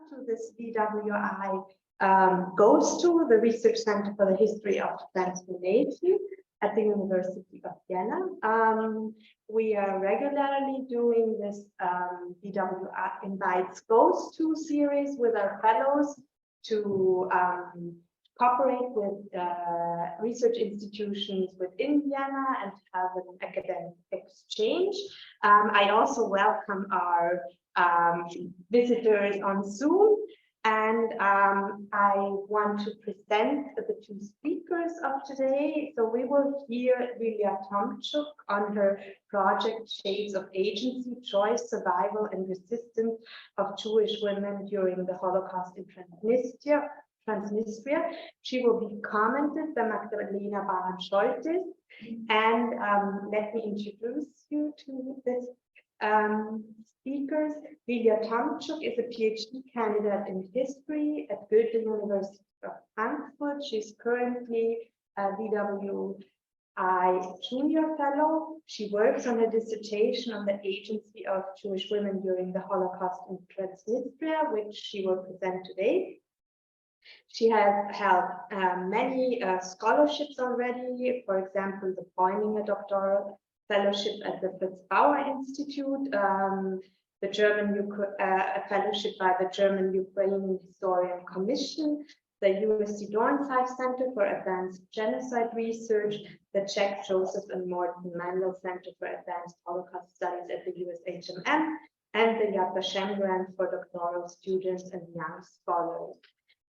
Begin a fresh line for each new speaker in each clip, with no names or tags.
to this VWI goes to the Research Center for the History of Transformation at the University of Vienna. We are regularly doing this VWI Invites Goes To series with our fellows to cooperate with research institutions within Vienna and have an academic exchange. I also welcome our visitors on Zoom, and I want to present the two speakers of today. So we will hear Lilia Tomchuk on her project Shades of Agency, Choice, Survival and Resistance of Jewish Women During the Holocaust in Transnistria. She will be commented by Magdalena Baran-Scholtis. And let me introduce you to this speakers. Lilia Tomchuk is a PhD candidate in history at Goethe University of Frankfurt. She's currently a VWI Junior Fellow. She works on a dissertation on the agency of Jewish women during the Holocaust in Transnistria, which she will present today. She has held many scholarships already, for example, the Prevailing doctoral fellowship at the Fritz Bauer Institute, the German a fellowship by the German Ukrainian Historian Commission, the USC Dornsife Center for Advanced Genocide Research, the Czech Joseph and Morton Mandel Center for Advanced Holocaust Studies at the USHMM, and the Yad Vashem Grant for doctoral students and young scholars.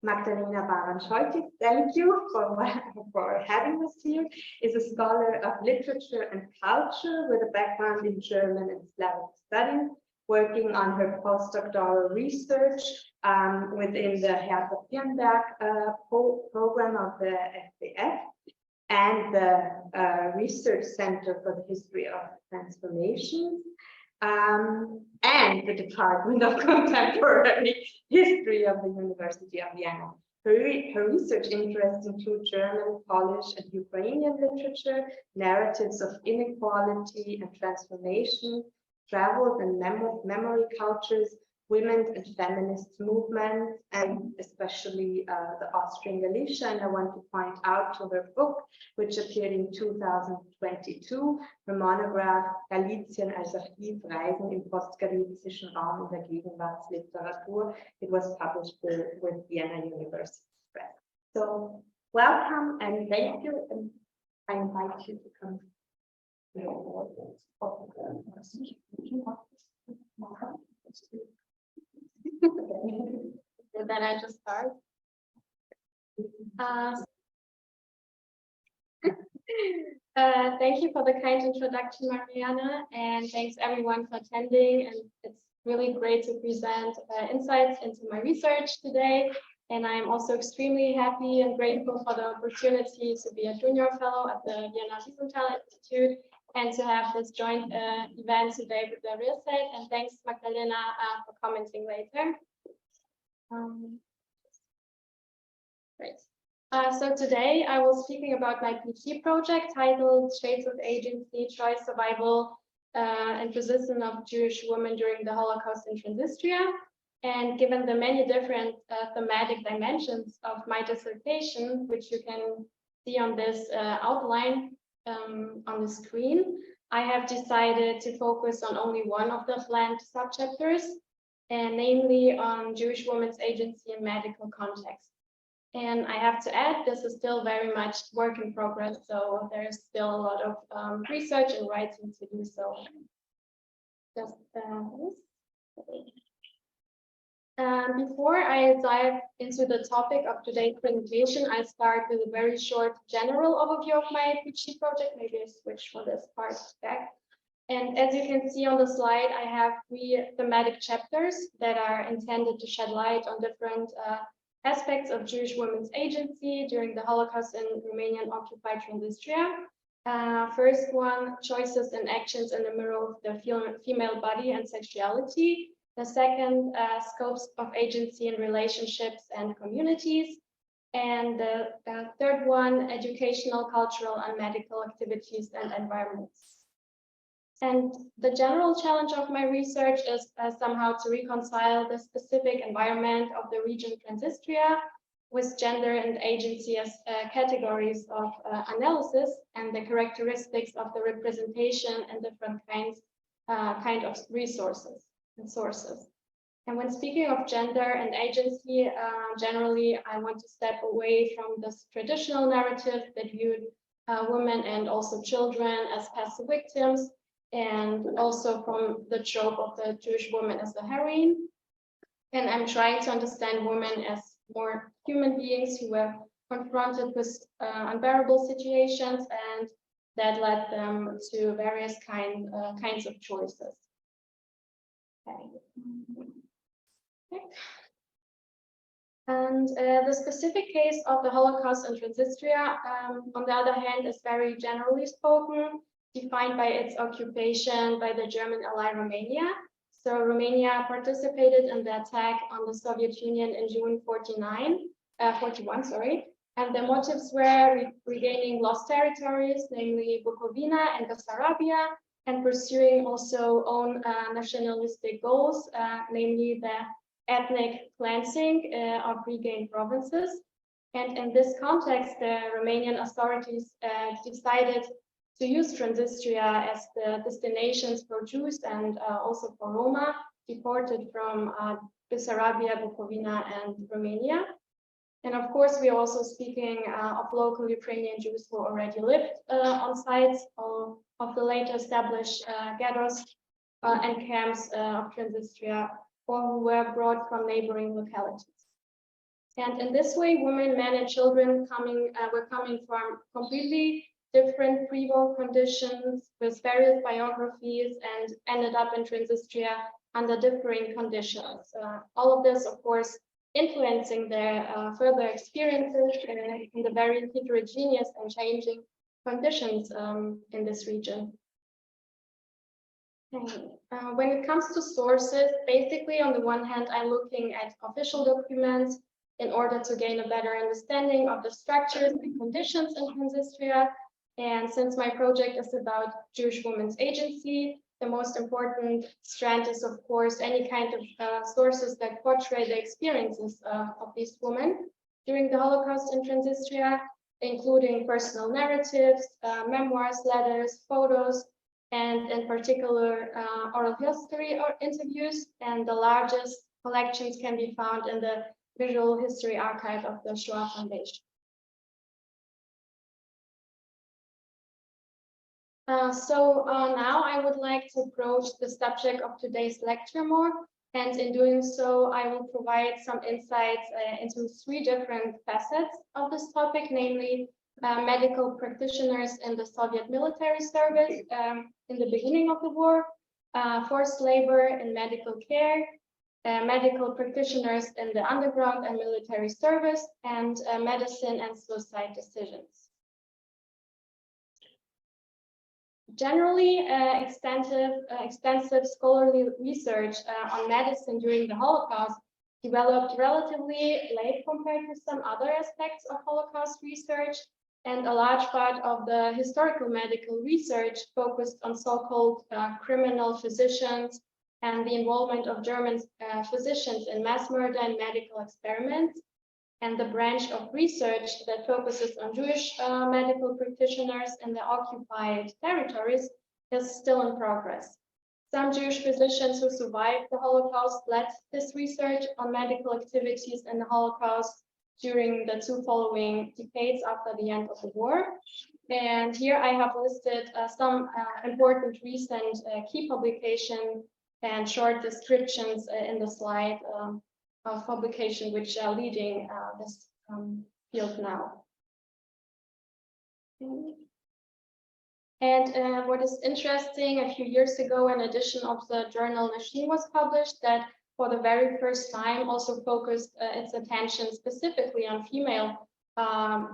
Magdalena Baran-Scholtis, thank you for having us here, is a scholar of literature and culture with a background in German and Slavic studies, working on her postdoctoral research within the Hertha Firnberg program of the FBF and the Research Center for the History of Transformation. And the Department of Contemporary History of the University of Vienna. Her research interests include German, Polish, and Ukrainian literature, narratives of inequality and transformation, travels and memory cultures, women's and feminist movements, and especially the Austrian Galicia. And I want to point out to her book, which appeared in 2022, her monograph Galizien als Archiv, Reisen im postgalizischen Raum in der Gegenwartsliteratur. It was published with Vienna University Press. So welcome and thank you, and I invite you to come.
So then I just start. Thank you for the kind introduction, Mariana, and thanks everyone for attending. And it's really great to present insights into my research today. And I'm also extremely happy and grateful for the opportunity to be a junior fellow at the Vienna Wiesenthal Institute and to have this joint event today with the real estate. And thanks, Magdalena, for commenting later. Great. So today I was speaking about my PhD project titled Shades of Agency, Choice, Survival, and Resistance of Jewish Women During the Holocaust in Transnistria. And given the many different thematic dimensions of my dissertation, which you can see on this outline on the screen, I have decided to focus on only one of the planned subchapters, and namely on Jewish women's agency in medical context. And I have to add, this is still very much work in progress, so there's still a lot of research and writing to do. So just before I dive into the topic of today's presentation, I start with a very short general overview of my PhD project. Maybe I switch for this part back. And as you can see on the slide, I have 3 thematic chapters that are intended to shed light on different aspects of Jewish women's agency during the Holocaust in Romanian occupied Transnistria. First one, choices and actions in the mirror of the female body and sexuality. The second, scopes of agency in relationships and communities. And the third one, educational, cultural, and medical activities and environments. And the general challenge of my research is somehow to reconcile the specific environment of the region Transnistria with gender and agency as categories of analysis and the characteristics of the representation and different kind of resources and sources. And when speaking of gender and agency, generally, I want to step away from this traditional narrative that viewed women and also children as passive victims, and also from the trope of the Jewish woman as the heroine. And I'm trying to understand women as more human beings who were confronted with unbearable situations and that led them to various kinds of choices. Okay. And the specific case of the Holocaust in Transnistria, on the other hand, is very generally spoken, defined by its occupation by the German ally Romania. So Romania participated in the attack on the Soviet Union in June 41, and the motives were regaining lost territories, namely Bukovina and Bessarabia, and pursuing also own nationalistic goals, namely the ethnic cleansing of regained provinces. And in this context, the Romanian authorities decided to use Transnistria as the destinations for Jews and also for Roma deported from Bessarabia, Bukovina, and Romania. And of course, we are also speaking of local Ukrainian Jews who already lived on sites of the later established ghettos and camps of Transnistria, or who were brought from neighboring localities. And in this way, women, men, and children were coming from completely different pre-war conditions with various biographies and ended up in Transnistria under differing conditions. All of this, of course, influencing their further experiences in the very heterogeneous and changing conditions in this region. When it comes to sources, basically, on the one hand, I'm looking at official documents in order to gain a better understanding of the structures and conditions in Transnistria. And since my project is about Jewish women's agency, the most important strand is, of course, any kind of sources that portray the experiences of these women during the Holocaust in Transnistria, including personal narratives, memoirs, letters, photos, and in particular oral history or interviews. And the largest collections can be found in the Visual History Archive of the Shoah Foundation. Now I would like to approach the subject of today's lecture more, and in doing so, I will provide some insights into three different facets of this topic, namely medical practitioners in the Soviet military service in the beginning of the war, forced labor in medical care, medical practitioners in the underground and military service, and medicine and suicide decisions. Generally, extensive scholarly research on medicine during the Holocaust developed relatively late compared to some other aspects of Holocaust research, and a large part of the historical medical research focused on so-called criminal physicians and the involvement of German physicians in mass murder and medical experiments. And the branch of research that focuses on Jewish medical practitioners in the occupied territories is still in progress. Some Jewish physicians who survived the Holocaust led this research on medical activities in the Holocaust during the two following decades after the end of the war. And here I have listed some important recent key publications and short descriptions in the slide of publication which are leading this field now. And what is interesting, a few years ago, an edition of the journal Machine was published that for the very first time also focused its attention specifically on female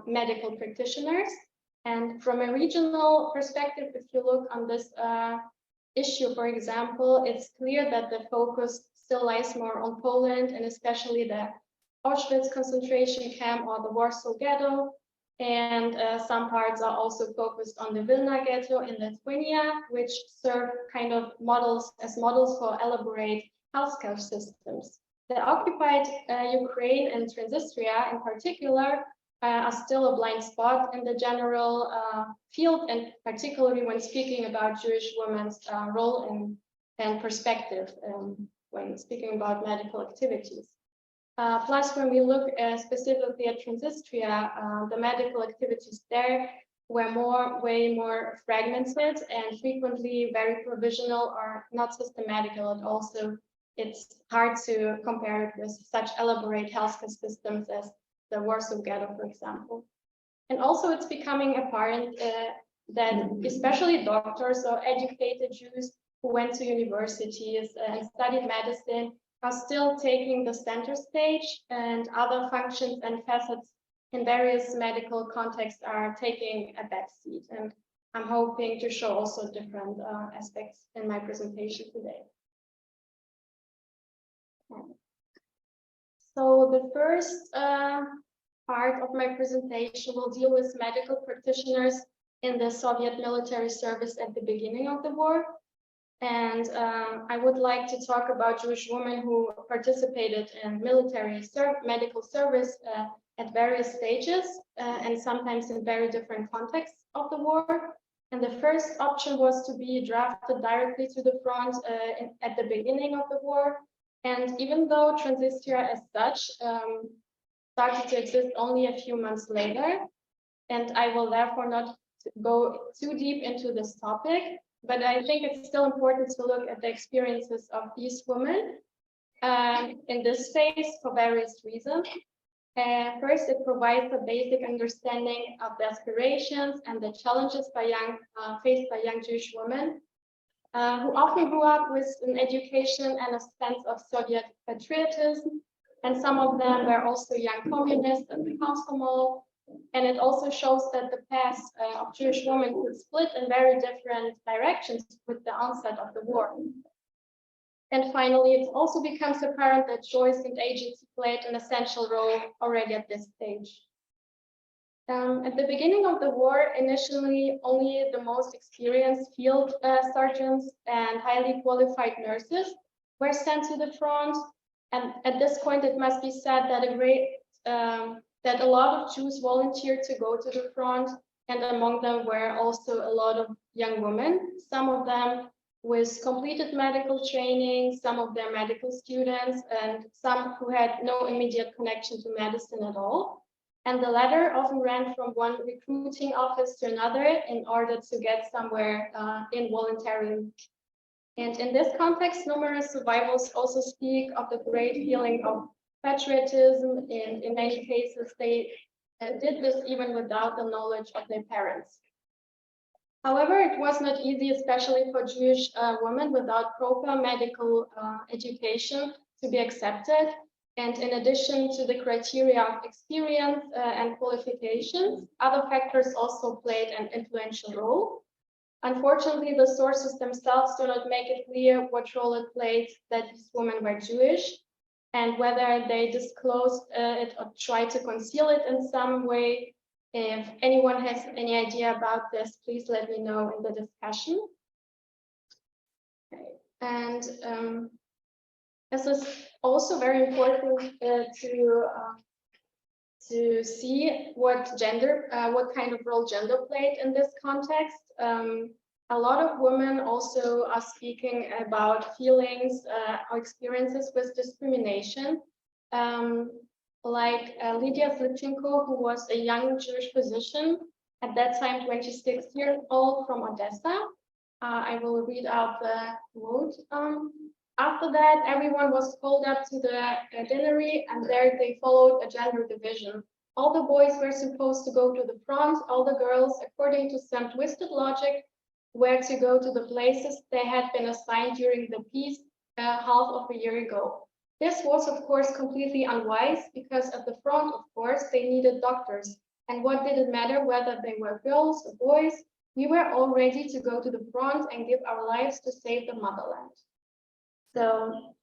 medical practitioners. And from a regional perspective, if you look on this issue, for example, it's clear that the focus still lies more on Poland and especially the Auschwitz concentration camp or the Warsaw Ghetto. And some parts are also focused on the Vilna ghetto in Lithuania, which serve kind of models for elaborate healthcare systems. The occupied Ukraine and Transnistria in particular are still a blind spot in the general field, and particularly when speaking about Jewish women's role and perspective when speaking about medical activities. Plus, when we look specifically at Transnistria, the medical activities there were way more fragmented and frequently very provisional or not systematic at all. So it's hard to compare it with such elaborate healthcare systems as the Warsaw Ghetto, for example. And also it's becoming apparent that especially doctors or educated Jews who went to universities and studied medicine are still taking the center stage, and other functions and facets in various medical contexts are taking a back seat. And I'm hoping to show also different aspects in my presentation today. So the first part of my presentation will deal with medical practitioners in the Soviet military service at the beginning of the war. And I would like to talk about Jewish women who participated in military medical service at various stages and sometimes in very different contexts of the war. And the first option was to be drafted directly to the front at the beginning of the war. And even though Transnistria as such started to exist only a few months later, and I will therefore not go too deep into this topic, but I think it's still important to look at the experiences of these women in this phase for various reasons. First, it provides a basic understanding of the aspirations and the challenges faced by young Jewish women who often grew up with an education and a sense of Soviet patriotism. And some of them were also young communists at the Komsomol. And it also shows that the past of Jewish women could split in very different directions with the onset of the war. And finally, it also becomes apparent that choice and agency played an essential role already at this stage. At the beginning of the war, initially only the most experienced field surgeons and highly qualified nurses were sent to the front. And at this point, it must be said that that a lot of Jews volunteered to go to the front, and among them were also a lot of young women, some of them with completed medical training, some of them medical students, and some who had no immediate connection to medicine at all. And the latter often ran from one recruiting office to another in order to get somewhere involuntarily. And in this context, numerous survivors also speak of the great feeling of patriotism, and in many cases they did this even without the knowledge of their parents. However, it was not easy, especially for Jewish women without proper medical education, to be accepted. And in addition to the criteria of experience and qualifications, other factors also played an influential role. Unfortunately, the sources themselves do not make it clear what role it played that these women were Jewish, and whether they disclosed it or tried to conceal it in some way. If anyone has any idea about this, please let me know in the discussion. Okay. And this is also very important to see what kind of role gender played in this context. A lot of women also are speaking about feelings or experiences with discrimination. Like Lilia Tomchuk, who was a young Jewish physician, at that time 26 years old, from Odessa. I will read out the quote. After that, everyone was called up to the deanery, and there they followed a gender division. All the boys were supposed to go to the front, all the girls, according to some twisted logic, were to go to the places they had been assigned during the peace half of a year ago. This was, of course, completely unwise, because at the front, of course, they needed doctors. And what did it matter whether they were girls or boys? We were all ready to go to the front and give our lives to save the motherland. So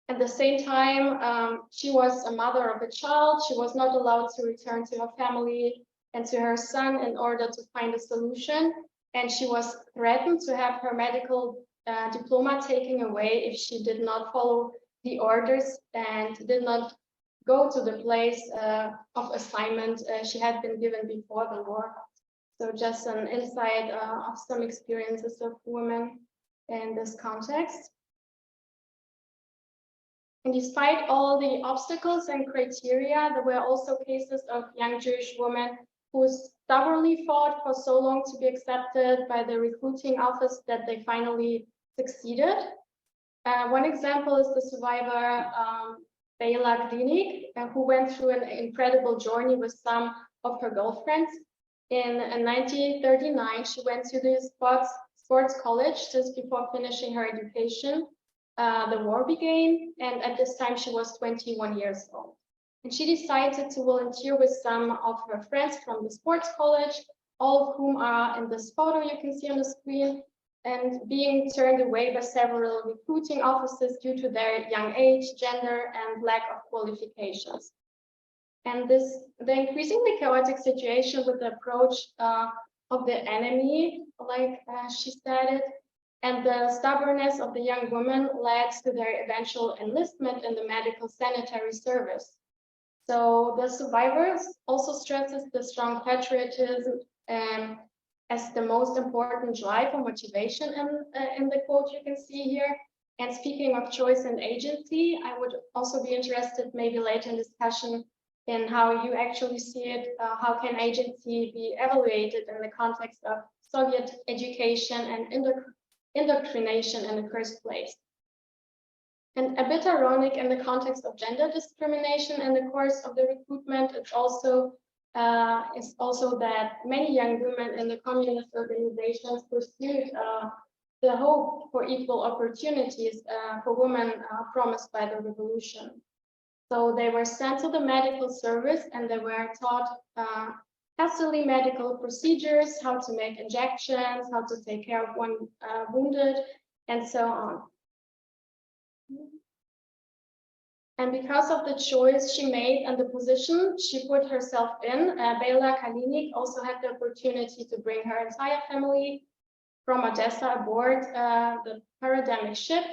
at the same time, she was a mother of a child. She was not allowed to return to her family. and to her son in order to find a solution. And she was threatened to have her medical diploma taken away if she did not follow the orders and did not go to the place of assignment she had been given before the war. So just an insight of some experiences of women in this context. And despite all the obstacles and criteria, there were also cases of young Jewish women who stubbornly fought for so long to be accepted by the recruiting office that they finally succeeded. One example is the survivor Bela Klinik, who went through an incredible journey with some of her girlfriends. In 1939, she went to the sports college just before finishing her education. The war began, and at this time she was 21 years old. And she decided to volunteer with some of her friends from the sports college, all of whom are in this photo you can see on the screen, and being turned away by several recruiting offices due to their young age, gender, and lack of qualifications. And the increasingly chaotic situation with the approach of the enemy, like she said it, and the stubbornness of the young woman led to their eventual enlistment in the medical sanitary service. So the survivors also stresses the strong patriotism as the most important drive or motivation in the quote you can see here. And speaking of choice and agency, I would also be interested maybe later in discussion in how you actually see it. How can agency be evaluated in the context of Soviet education and indoctrination in the first place? And a bit ironic in the context of gender discrimination in the course of the recruitment, it's also that many young women in the communist organizations pursued the hope for equal opportunities for women promised by the revolution. So they were sent to the medical service and they were taught costly medical procedures, how to make injections, how to take care of one wounded, and so on. And because of the choice she made and the position she put herself in, Bela Klinik also had the opportunity to bring her entire family from Odessa aboard the parademic ship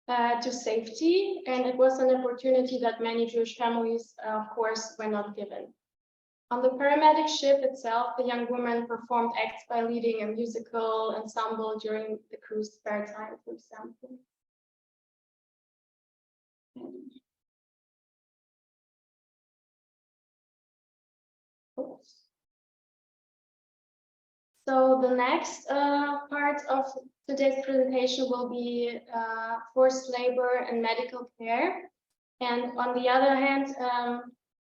to safety. And it was an opportunity that many Jewish families, of course, were not given. On the paramedic ship itself, the young woman performed acts by leading a musical ensemble during the crew's spare time, for example. Oops. So the next part of today's presentation will be forced labor and medical care. And on the other hand,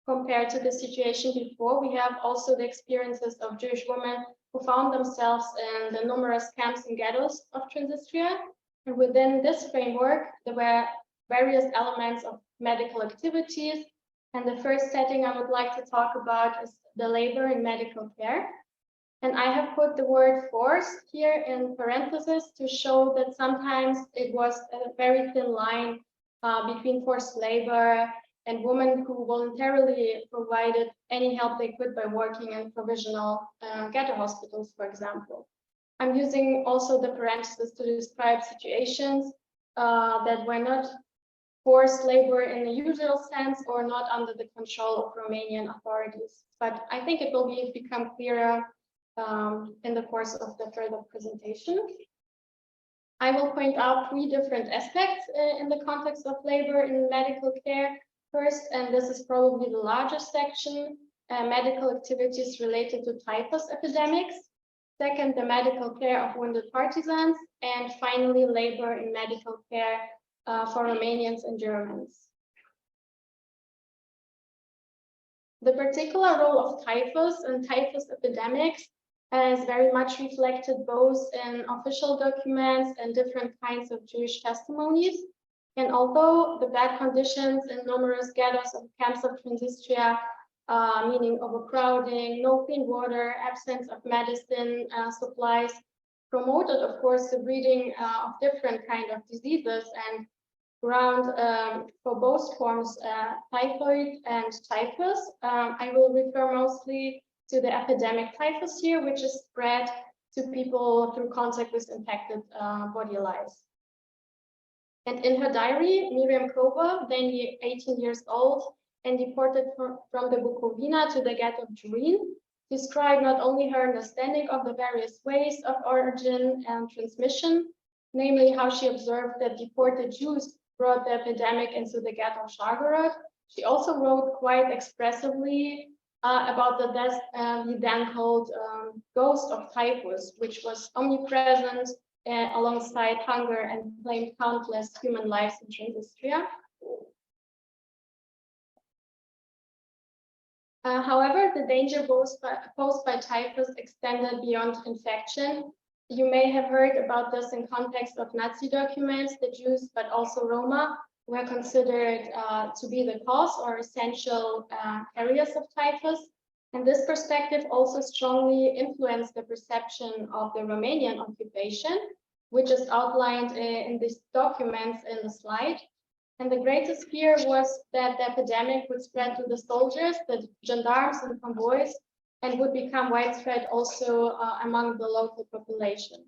compared to the situation before, we have also the experiences of Jewish women who found themselves in the numerous camps and ghettos of Transnistria. And within this framework, there were various elements of medical activities. And the first setting I would like to talk about is the labor in medical care. And I have put the word forced here in parentheses to show that sometimes it was a very thin line between forced labor and women who voluntarily provided any help they could by working in provisional ghetto hospitals, for example. I'm using also the parentheses to describe situations that were not forced labor in the usual sense or not under the control of Romanian authorities. But I think it will become clearer in the course of the further presentation. I will point out three different aspects in the context of labor in medical care. First, and this is probably the largest section, medical activities related to typhus epidemics. Second, the medical care of wounded partisans. And finally, labor in medical care for Romanians and Germans. The particular role of typhus and typhus epidemics is very much reflected both in official documents and different kinds of Jewish testimonies. And although the bad conditions in numerous ghettos of camps of Transnistria, meaning overcrowding, no clean water, absence of medicine supplies, promoted, of course, the breeding of different kinds of diseases and ground for both forms, typhoid and typhus. I will refer mostly to the epidemic typhus here, which is spread to people through contact with infected body lice. And in her diary, Miriam Kober, then 18 years old and deported from the Bukovina to the ghetto of Turin, described not only her understanding of the various ways of origin and transmission, namely how she observed that deported Jews brought the epidemic into the ghetto of Stargorod. She also wrote quite expressively about the death he then called ghost of typhus, which was omnipresent alongside hunger and claimed countless human lives in Transnistria. However, the danger posed by typhus extended beyond infection. You may have heard about this in context of Nazi documents. The Jews, but also Roma, were considered to be the cause or essential carriers of typhus. And this perspective also strongly influenced the perception of the Romanian occupation, which is outlined in these documents in the slide. And the greatest fear was that the epidemic would spread to the soldiers, the gendarmes and convoys, and would become widespread also among the local population.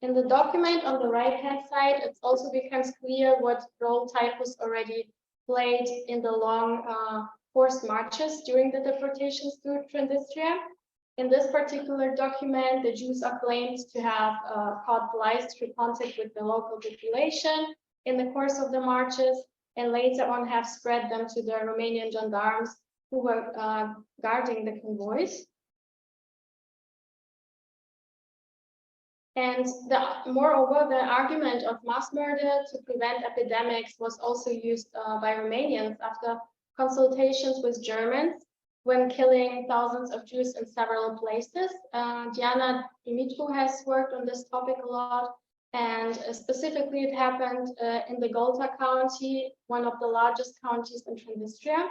In the document on the right-hand side, it also becomes clear what role typhus already played in the long forced marches during the deportations to Transnistria. In this particular document, the Jews are claimed to have caught lice through contact with the local population in the course of the marches, and later on have spread them to the Romanian gendarmes who were guarding the convoys. And moreover, the argument of mass murder to prevent epidemics was also used by Romanians after consultations with Germans when killing thousands of Jews in several places. Diana Dumitru has worked on this topic a lot, and specifically it happened in the Golta County, one of the largest counties in Transnistria.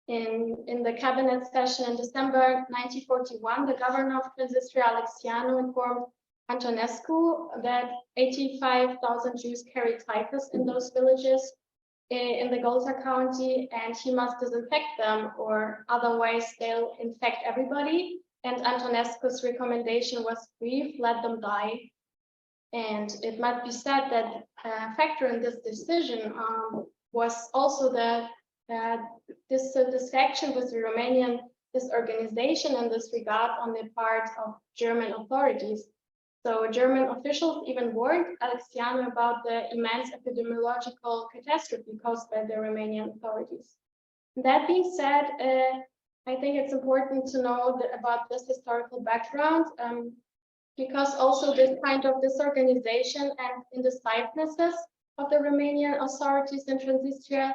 In the cabinet session in December 1941, the governor of Transnistria, Alexianu, informed Antonescu that 85,000 Jews carried typhus in those villages in the Golta County, and he must disinfect them, or otherwise they'll infect everybody. And Antonescu's recommendation was brief: let them die. And it might be said that a factor in this decision was also the dissatisfaction with the Romanian disorganization in this regard on the part of German authorities. So German officials even warned Alexianu about the immense epidemiological catastrophe caused by the Romanian authorities. That being said, I think it's important to know about this historical background, because also this kind of disorganization and indecisiveness of the Romanian authorities in Transnistria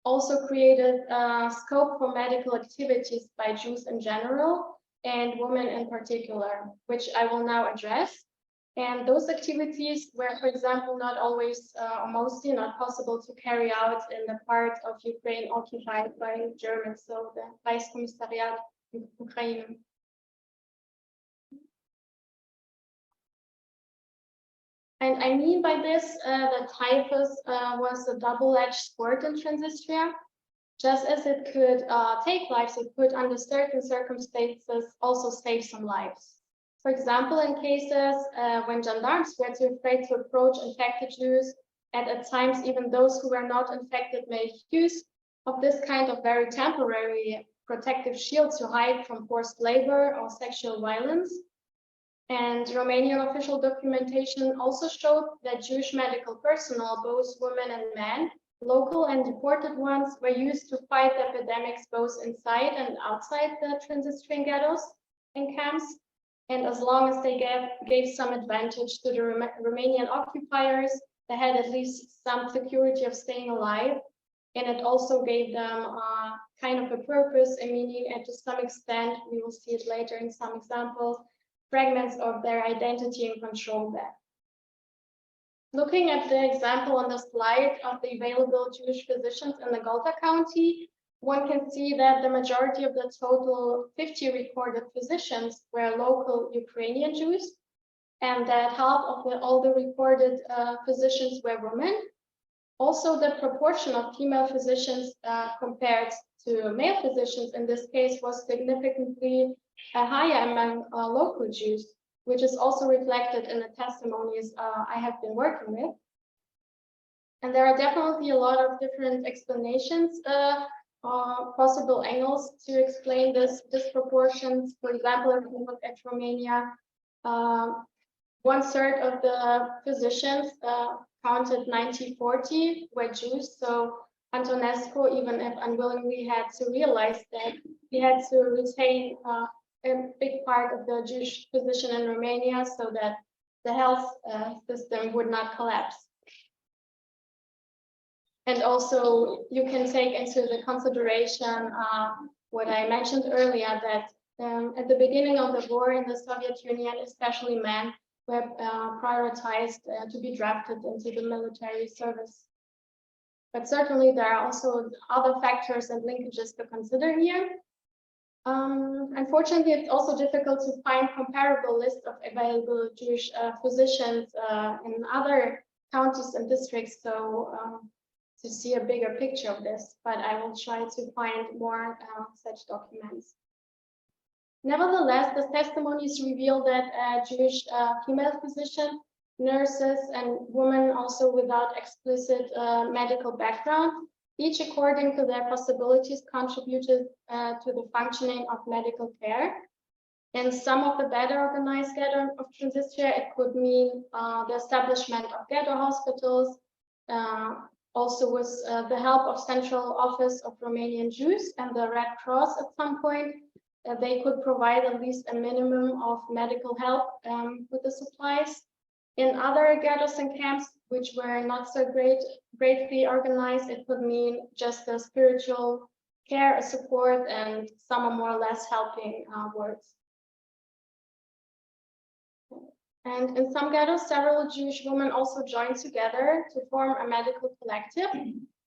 also created scope for medical activities by Jews in general and women in particular, which I will now address. And those activities were, for example, not always or mostly not possible to carry out in the part of Ukraine occupied by Germans, so the Reichskommissariat in Ukraine. And I mean by this that typhus was a double-edged sword in Transnistria. Just as it could take lives, it could, under certain circumstances, also save some lives. For example, in cases when gendarmes were too afraid to approach infected Jews, and at times even those who were not infected made use of this kind of very temporary protective shield to hide from forced labor or sexual violence. And Romanian official documentation also showed that Jewish medical personnel, both women and men, local and deported ones, were used to fight epidemics both inside and outside the Transnistrian ghettos and camps. And as long as they gave some advantage to the Romanian occupiers, they had at least some security of staying alive. And it also gave them kind of a purpose, a meaning, and to some extent, we will see it later in some examples, fragments of their identity and control there. Looking at the example on the slide of the available Jewish physicians in the Golta County, one can see that the majority of the total 50 recorded physicians were local Ukrainian Jews, and that half of all the recorded physicians were women. Also, the proportion of female physicians compared to male physicians in this case was significantly higher among local Jews, which is also reflected in the testimonies I have been working with. And there are definitely a lot of different explanations, possible angles to explain this disproportions. For example, if we look at Romania, 1/3 of the physicians counted 1940 were Jews. So Antonescu, even if unwillingly, had to realize that he had to retain a big part of the Jewish physician in Romania so that the health system would not collapse. And also, you can take into the consideration what I mentioned earlier, that at the beginning of the war in the Soviet Union, especially men were prioritized to be drafted into the military service. But certainly there are also other factors and linkages to consider here. Unfortunately, it's also difficult to find comparable lists of available Jewish physicians in other counties and districts. So to see a bigger picture of this, but I will try to find more such documents. Nevertheless, the testimonies reveal that Jewish female physicians, nurses, and women also without explicit medical background, each according to their possibilities contributed to the functioning of medical care. In some of the better organized ghettos of Transnistria, it could mean the establishment of ghetto hospitals, also with the help of Central Office of Romanian Jews and the Red Cross at some point. They could provide at least a minimum of medical help with the supplies. In other ghettos and camps, which were not so greatly organized, it could mean just the spiritual care, support, and some more or less helping words. And in some ghettos, several Jewish women also joined together to form a medical collective.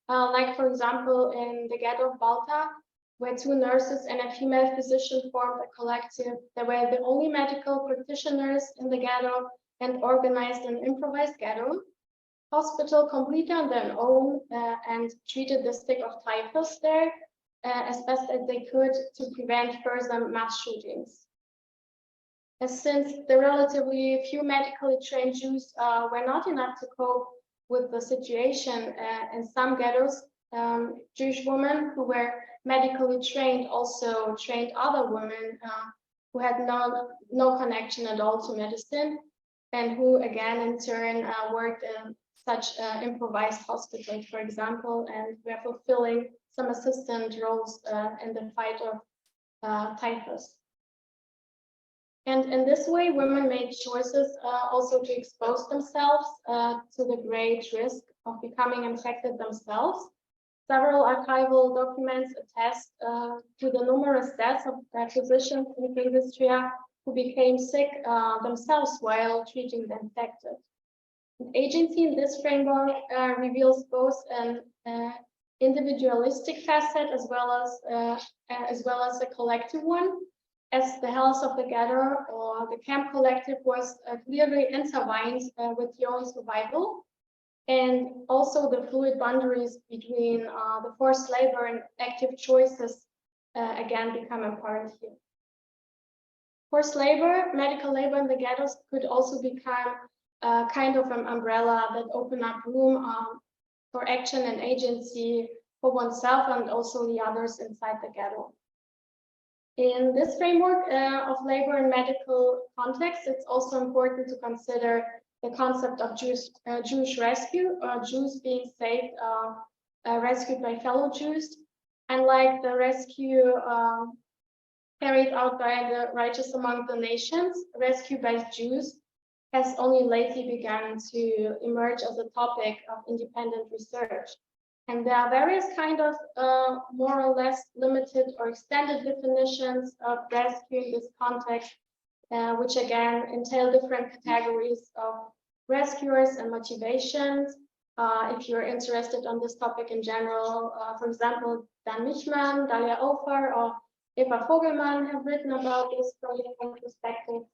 Like, for example, in the ghetto of Balta, where 2 nurses and a female physician formed a collective. They were the only medical practitioners in the ghetto and organized an improvised ghetto hospital completely on their own and treated the sick of typhus there as best as they could to prevent further mass shootings. Since the relatively few medically trained Jews were not enough to cope with the situation in some ghettos, Jewish women who were medically trained also trained other women who had no connection at all to medicine, and who again in turn worked in such improvised hospitals, for example, and were fulfilling some assistant roles in the fight of typhus. And in this way, women made choices also to expose themselves to the great risk of becoming infected themselves. Several archival documents attest to the numerous deaths of physicians in Transnistria who became sick themselves while treating the infected. Agency in this framework reveals both an individualistic facet as well as a collective one, as the health of the ghetto or the camp collective was clearly intertwined with your own survival. And also the fluid boundaries between the forced labor and active choices again become important here. Forced labor, medical labor in the ghettos could also become kind of an umbrella that open up room for action and agency for oneself and also the others inside the ghetto. In this framework of labor and medical context, it's also important to consider the concept of Jewish rescue, or Jews being saved, rescued by fellow Jews. Unlike the rescue carried out by the righteous among the nations, rescue by Jews has only lately begun to emerge as a topic of independent research. And there are various kind of more or less limited or extended definitions of rescue in this context, which again entail different categories of rescuers and motivations. If you're interested on this topic in general, for example, Dan Michman, Dalia Ofer, or Eva Vogelmann have written about this from different perspectives.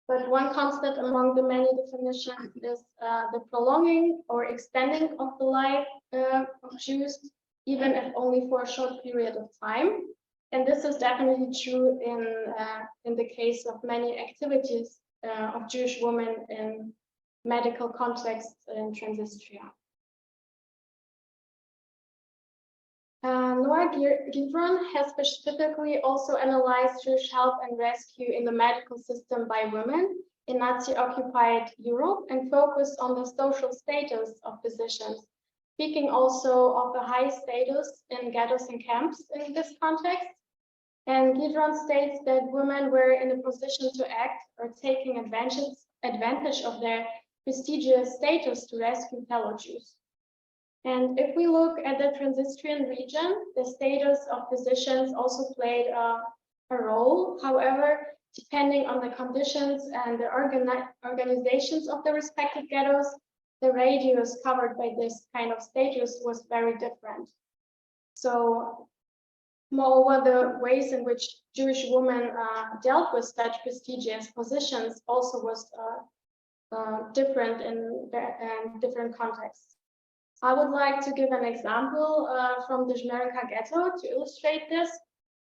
But one constant among the many definitions is the prolonging or extending of the life of Jews, even if only for a short period of time. And this is definitely true in the case of many activities of Jewish women in medical contexts in Transnistria. Nora Gidron has specifically also analyzed Jewish help and rescue in the medical system by women in Nazi-occupied Europe and focused on the social status of physicians, speaking also of the high status in ghettos and camps in this context. And Gidron states that women were in a position to act or taking advantage of their prestigious status to rescue fellow Jews. And if we look at the Transnistrian region, the status of physicians also played a role. However, depending on the conditions and the organizations of the respective ghettos, the radius covered by this kind of status was very different. So, moreover, the ways in which Jewish women dealt with such prestigious positions also was different in different contexts. I would like to give an example from the Żmierenka ghetto to illustrate this.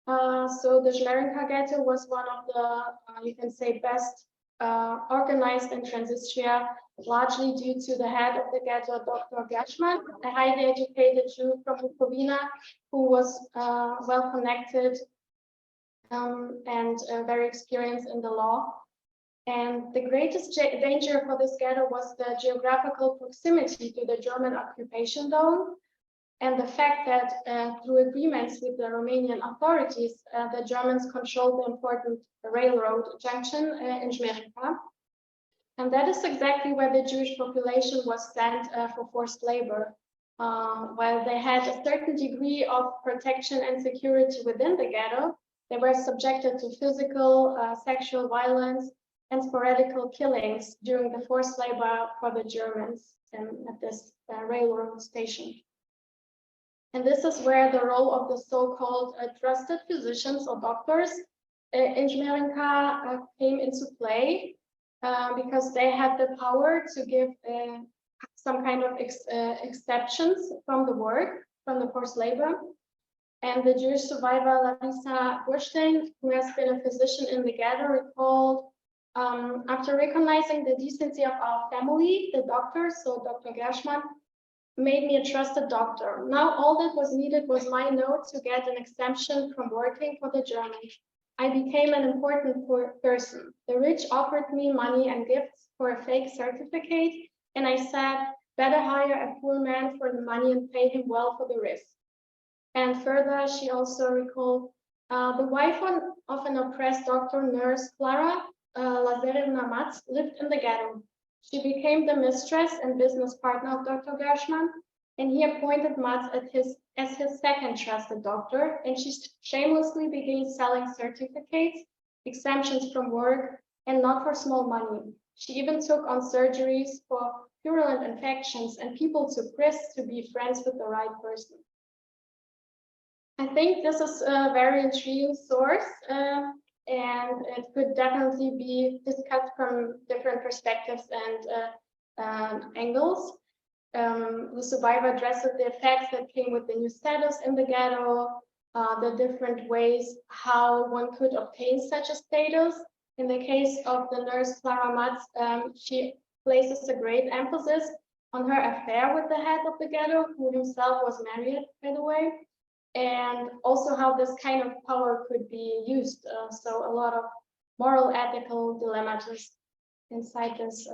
So the Żmierenka ghetto was one of the, you can say, best organized in Transnistria, largely due to the head of the ghetto, Dr. Gershman, a highly educated Jew from Bukovina, who was well connected and very experienced in the law. And the greatest danger for this ghetto was the geographical proximity to the German occupation zone and the fact that through agreements with the Romanian authorities, the Germans controlled the important railroad junction in Żmierenka. And that is exactly where the Jewish population was sent for forced labor. While they had a certain degree of protection and security within the ghetto, they were subjected to physical, sexual violence, and sporadic killings during the forced labor for the Germans at this railroad station. And this is where the role of the so-called trusted physicians or doctors in Żmierenka came into play because they had the power to give some kind of exceptions from the work, from the forced labor. And the Jewish survivor Larisa Burstein, who has been a physician in the ghetto, recalled, after recognizing the decency of our family, the doctor, so Dr. Gershman, made me a trusted doctor. Now all that was needed was my note to get an exemption from working for the Germans. I became an important person. The rich offered me money and gifts for a fake certificate, and I said, better hire a poor man for the money and pay him well for the risk. And further, she also recalled, the wife of an oppressed doctor, nurse Clara Lazarevna Matz, lived in the ghetto. She became the mistress and business partner of Dr. Gershman, and he appointed Matz as his second trusted doctor, and she shamelessly began selling certificates, exemptions from work, and not for small money. She even took on surgeries for virulent infections, and people took risks to be friends with the right person. I think this is a very intriguing source, and it could definitely be discussed from different perspectives and angles. The survivor addresses the effects that came with the new status in the ghetto, the different ways how one could obtain such a status. In the case of the nurse Clara Matz, she places a great emphasis on her affair with the head of the ghetto, who himself was married, by the way, and also how this kind of power could be used. So a lot of moral, ethical dilemmas inside this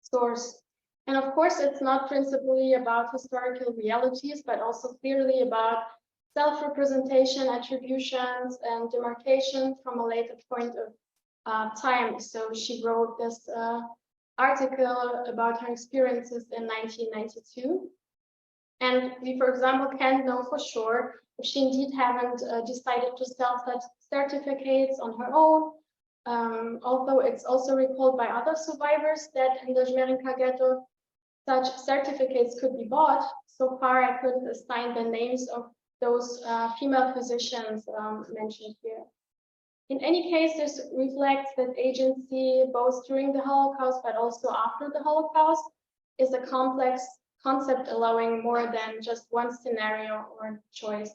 source. And of course, it's not principally about historical realities, but also clearly about self-representation, attributions, and demarcation from a later point of time. So she wrote this article about her experiences in 1992. And we, for example, can't know for sure if she indeed hadn't decided to sell such certificates on her own, although it's also recalled by other survivors that in the Żmierenka ghetto, such certificates could be bought. So far, I couldn't assign the names of those female physicians mentioned here. In any case, this reflects that agency, both during the Holocaust, but also after the Holocaust, is a complex concept allowing more than just one scenario or choice.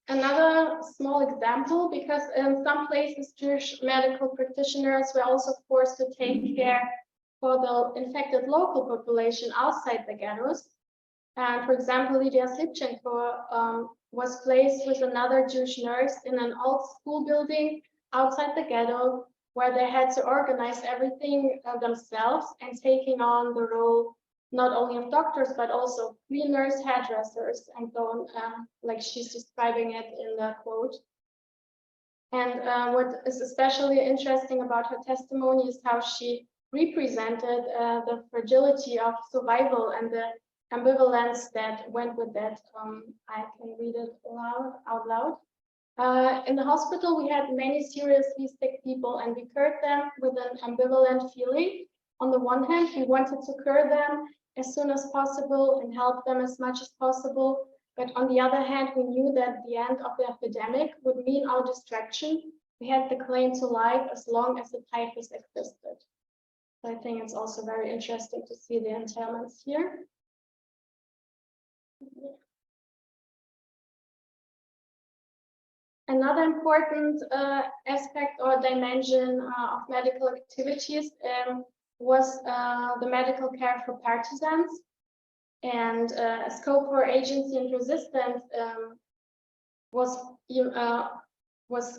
Another small example, because in some places Jewish medical practitioners were also forced to take care for the infected local population outside the ghettos. And for example, Lilia Tomchuk was placed with another Jewish nurse in an old school building outside the ghetto, where they had to organize everything themselves and taking on the role not only of doctors, but also cleaners, hairdressers, and so on, like she's describing it in the quote. And what is especially interesting about her testimony is how she represented the fragility of survival and the ambivalence that went with that. I can read it out loud. In the hospital, we had many seriously sick people, and we cured them with an ambivalent feeling. On the one hand, we wanted to cure them as soon as possible and help them as much as possible. But on the other hand, we knew that the end of the epidemic would mean our distraction. We had the claim to life as long as the typhus existed. So I think it's also very interesting to see the entailments here. Another important aspect or dimension of medical activities was the medical care for partisans, and a scope for agency and resistance was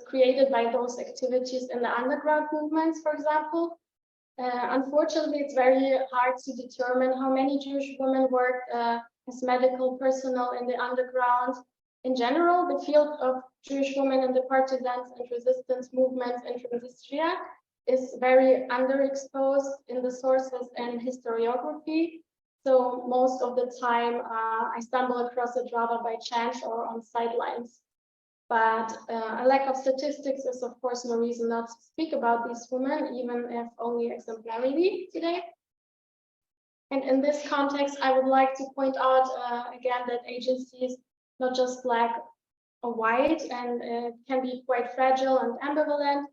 created by those activities in the underground movements, for example. Unfortunately, it's very hard to determine how many Jewish women worked as medical personnel in the underground. In general, the field of Jewish women in the partisans and resistance movements in Transnistria is very underexposed in the sources and historiography. So most of the time, I stumble across it rather by chance or on sidelines. But a lack of statistics is, of course, no reason not to speak about these women, even if only exemplarily today. And in this context, I would like to point out again that agencies, not just black or white, and can be quite fragile and ambivalent.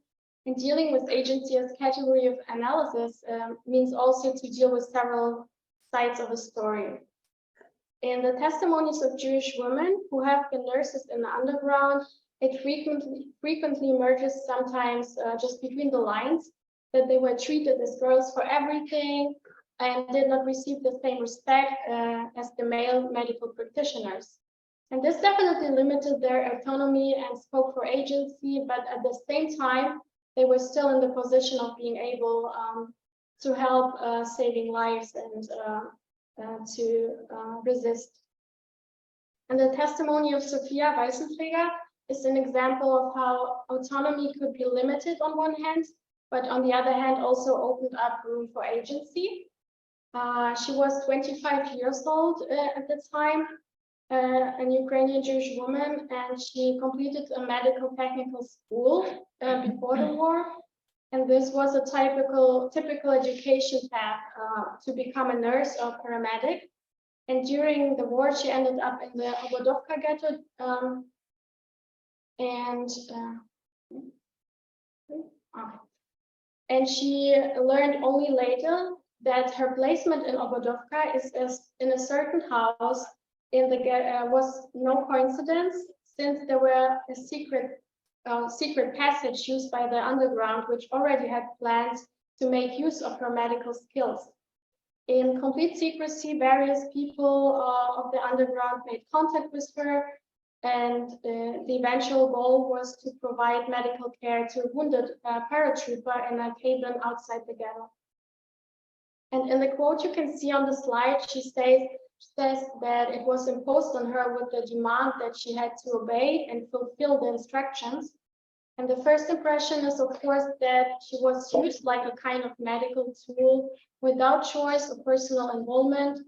And dealing with agency as category of analysis means also to deal with several sides of a story. In the testimonies of Jewish women who have been nurses in the underground, it frequently emerges, sometimes just between the lines, that they were treated as girls for everything and did not receive the same respect as the male medical practitioners. And this definitely limited their autonomy and scope for agency, but at the same time, they were still in the position of being able to help saving lives and to resist. And the testimony of Sophia Weißenträger is an example of how autonomy could be limited on one hand, but on the other hand also opened up room for agency. She was 25 years old at the time, an Ukrainian Jewish woman, and she completed a medical technical school before the war. And this was a typical education path to become a nurse or paramedic. And during the war, she ended up in the Obodovka ghetto. And she learned only later that her placement in Obodovka is in a certain house in the ghetto was no coincidence, since there were a secret passage used by the underground, which already had plans to make use of her medical skills. In complete secrecy, various people of the underground made contact with her, and the eventual goal was to provide medical care to a wounded paratrooper in a cabin outside the ghetto. And in the quote you can see on the slide, she says that it was imposed on her with the demand that she had to obey and fulfill the instructions. And the first impression is, of course, that she was used like a kind of medical tool without choice or personal involvement.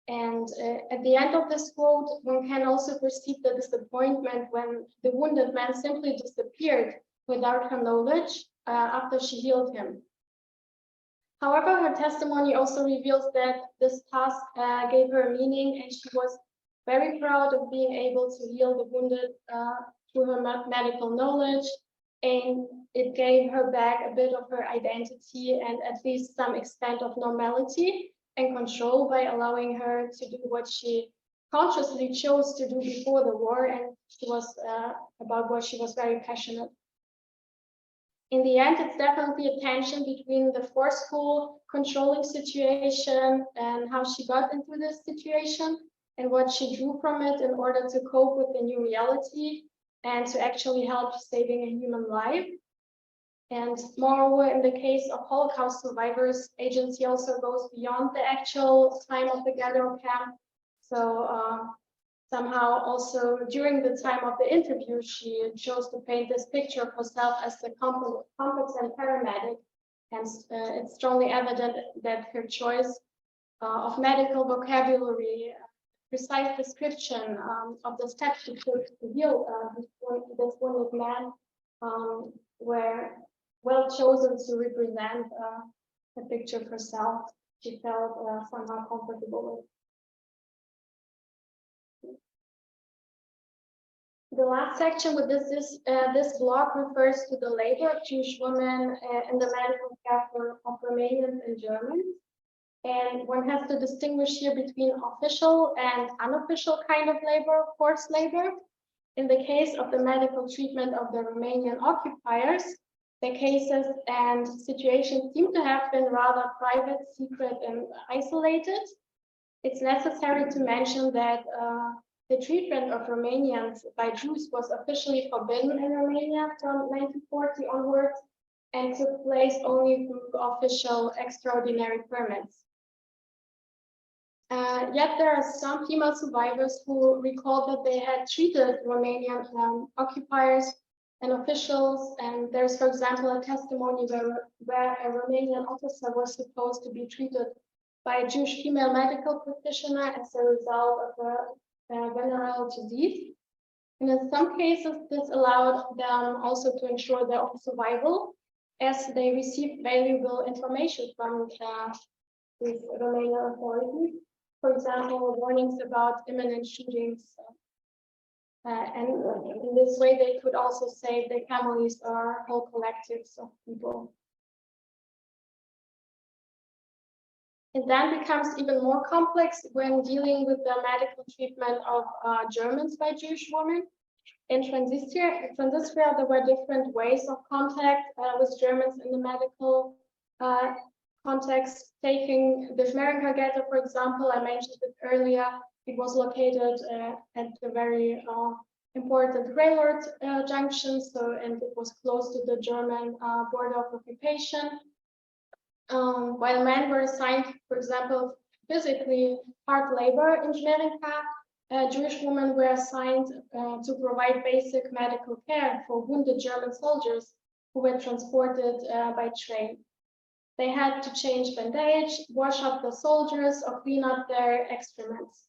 And at the end of this quote, one can also perceive the disappointment when the wounded man simply disappeared without her knowledge after she healed him. However, her testimony also reveals that this task gave her meaning, and she was very proud of being able to heal the wounded through her medical knowledge, and it gave her back a bit of her identity and at least some extent of normality and control by allowing her to do what she consciously chose to do before the war, and she was about what she was very passionate. In the end, it's definitely a tension between the forceful controlling situation and how she got into this situation and what she drew from it in order to cope with the new reality and to actually help saving a human life. And moreover, in the case of Holocaust survivors, agency also goes beyond the actual time of the ghetto camp. So somehow also during the time of the interview, she chose to paint this picture of herself as a competent paramedic. And it's strongly evident that her choice of medical vocabulary, precise description of the steps she took to heal this wounded man were well chosen to represent a picture of herself she felt somehow comfortable with. The last section with this block refers to the labor of Jewish women in the medical care of Romanians and Germans. And one has to distinguish here between official and unofficial kind of labor, forced labor. In the case of the medical treatment of the Romanian occupiers, the cases and situations seem to have been rather private, secret, and isolated. It's necessary to mention that the treatment of Romanians by Jews was officially forbidden in Romania from 1940 onwards and took place only through official extraordinary permits. Yet there are some female survivors who recall that they had treated Romanian occupiers and officials, and there's, for example, a testimony where a Romanian officer was supposed to be treated by a Jewish female medical practitioner as a result of a venereal disease. And in some cases, this allowed them also to ensure their own survival, as they received valuable information from these Romanian authorities. For example, warnings about imminent shootings. And in this way, they could also save their families or whole collectives of people. It then becomes even more complex when dealing with the medical treatment of Germans by Jewish women. In Transnistria, there were different ways of contact with Germans in the medical context. Taking the Smerinka ghetto, for example, I mentioned it earlier. It was located at a very important railroad junction, and it was close to the German border of occupation. While men were assigned, for example, physically hard labor in Smerinka, Jewish women were assigned to provide basic medical care for wounded German soldiers who were transported by train. They had to change bandage, wash up the soldiers, or clean up their excrements.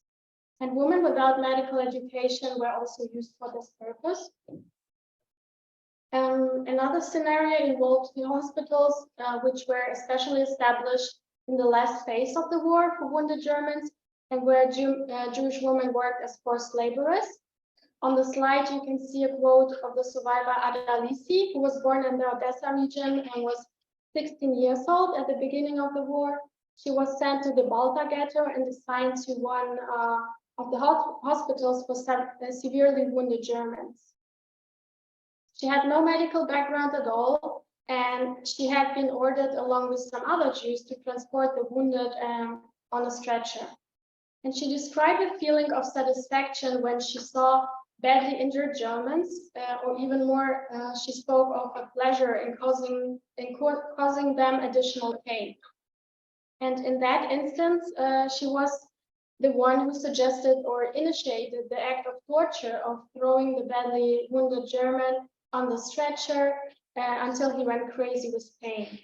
And women without medical education were also used for this purpose. Another scenario involved the hospitals, which were especially established in the last phase of the war for wounded Germans, and where Jewish women worked as forced laborers. On the slide, you can see a quote of the survivor Adalisi, who was born in the Odessa region and was 16 years old at the beginning of the war. She was sent to the Balta ghetto and assigned to one of the hospitals for severely wounded Germans. She had no medical background at all, and she had been ordered along with some other Jews to transport the wounded on a stretcher. And she described a feeling of satisfaction when she saw badly injured Germans, or even more, she spoke of a pleasure in causing them additional pain. And in that instance, she was the one who suggested or initiated the act of torture of throwing the badly wounded German on the stretcher until he went crazy with pain.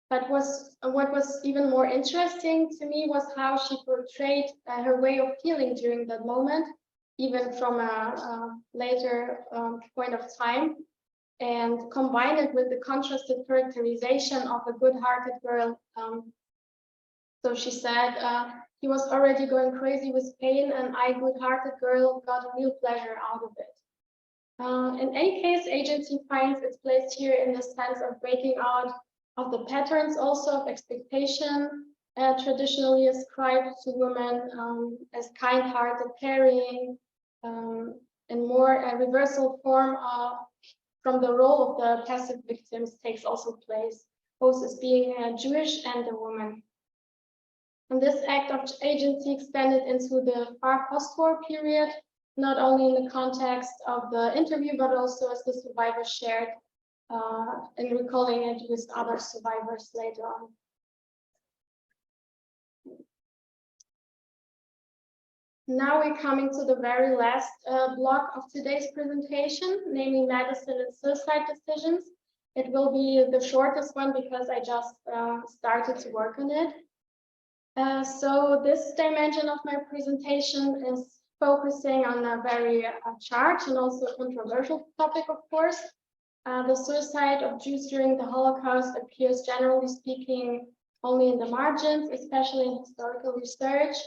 But what was even more interesting to me was how she portrayed her way of feeling during that moment, even from a later point of time, and combined it with the contrasted characterization of a good-hearted girl. So she said, he was already going crazy with pain, and I, good-hearted girl, got a real pleasure out of it. In any case, agency finds its place here in the sense of breaking out of the patterns also of expectation traditionally ascribed to women as kind-hearted, caring, and more a reversal form from the role of the passive victims takes also place, both as being a Jewish and a woman. And this act of agency extended into the far post-war period, not only in the context of the interview, but also as the survivors shared in recalling it with other survivors later on. Now we're coming to the very last block of today's presentation, namely medicine and suicide decisions. It will be the shortest one because I just started to work on it. So this dimension of my presentation is focusing on a very charged and also controversial topic, of course. The suicide of Jews during the Holocaust appears, generally speaking, only in the margins, especially in historical research.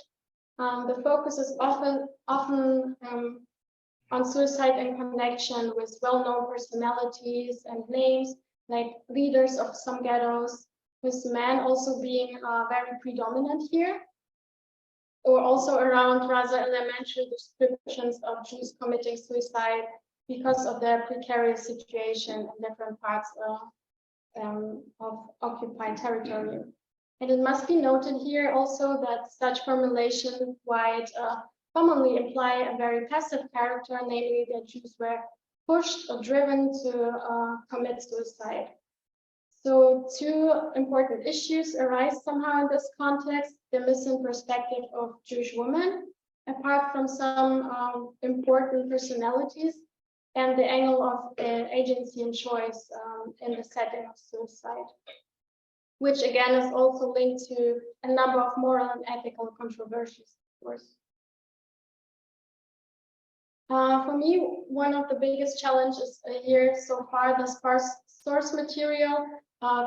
The focus is often on suicide in connection with well-known personalities and names, like leaders of some ghettos, with men also being very predominant here, or also around rather elementary descriptions of Jews committing suicide because of their precarious situation in different parts of occupied territory. And it must be noted here also that such formulations quite commonly imply a very passive character, namely that Jews were pushed or driven to commit suicide. So two important issues arise somehow in this context: the missing perspective of Jewish women, apart from some important personalities, and the angle of agency and choice in the setting of suicide, which again is also linked to a number of moral and ethical controversies, of course. For me, one of the biggest challenges here so far, the sparse source material,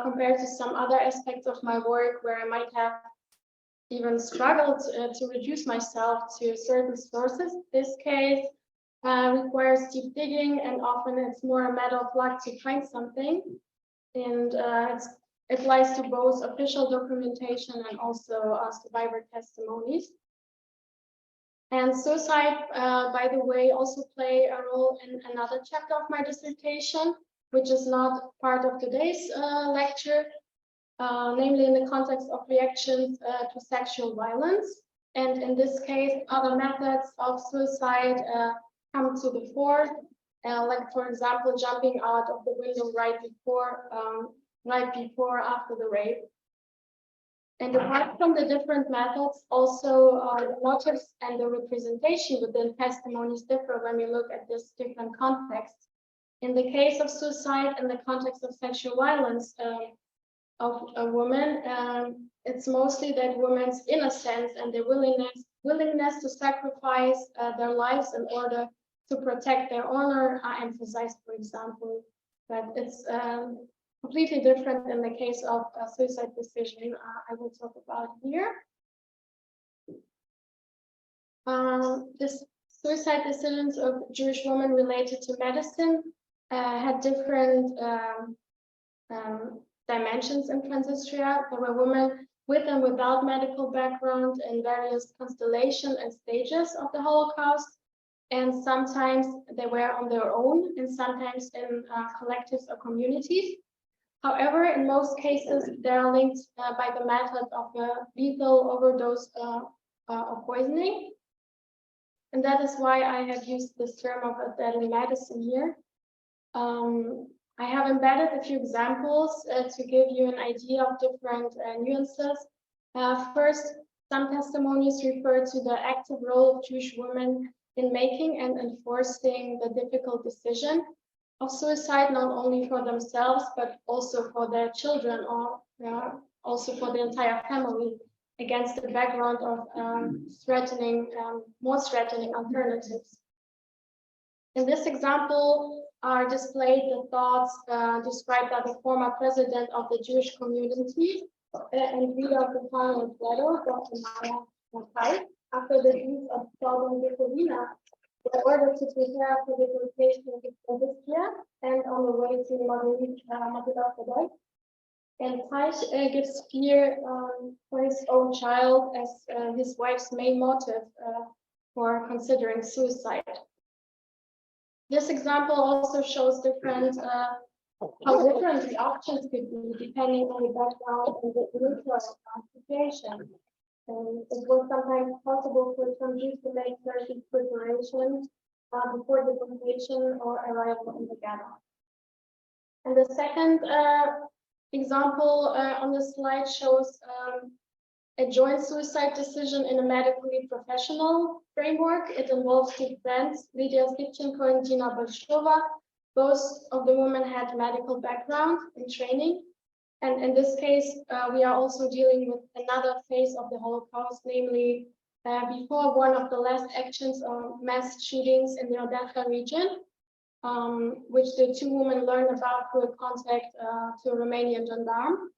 compared to some other aspects of my work where I might have even struggled to reduce myself to certain sources. This case requires deep digging, and often it's more a matter of luck to find something. And it applies to both official documentation and also survivor testimonies. And suicide, by the way, also play a role in another chapter of my dissertation, which is not part of today's lecture, namely in the context of reactions to sexual violence. And in this case, other methods of suicide come to the fore, like, for example, jumping out of the window right before, after the rape. And apart from the different methods, also the motives and the representation within testimonies differ when we look at this different context. In the case of suicide, in the context of sexual violence of a woman, it's mostly that woman's innocence and their willingness to sacrifice their lives in order to protect their honor are emphasized, for example. But it's completely different in the case of a suicide decision I will talk about here. This suicide decisions of Jewish women related to medicine had different dimensions in Transnistria. There were women with and without medical background in various constellations and stages of the Holocaust. And sometimes they were on their own, and sometimes in collectives or communities. However, in most cases, they are linked by the method of a lethal overdose or poisoning. And that is why I have used this term of a deadly medicine here. I have embedded a few examples to give you an idea of different nuances. First, some testimonies refer to the active role of Jewish women in making and enforcing the difficult decision of suicide, not only for themselves, but also for their children, or also for the entire family, against the background of more threatening alternatives. In this example are displayed the thoughts described by the former president of the Jewish community and leader of the town of ghetto, Dr. Maya, after the use of Prevailing in order to prepare for the deportation of Transnistria and on the way to Moldova. And Teich gives fear for his own child as his wife's main motive for considering suicide. This example also shows how different the options could be depending on the background and the nature of the situation. And it was sometimes possible for some Jews to make certain preparations before deportation or arrival in the ghetto. And the second example on the slide shows a joint suicide decision in a medically professional framework. It involves two friends, Lilia Tomchuk and Gina Bolshova. Both of the women had medical background and training. And in this case, we are also dealing with another phase of the Holocaust, namely before one of the last actions or mass shootings in the Odessa region, which the two women learned about through a contact to a Romanian gendarme.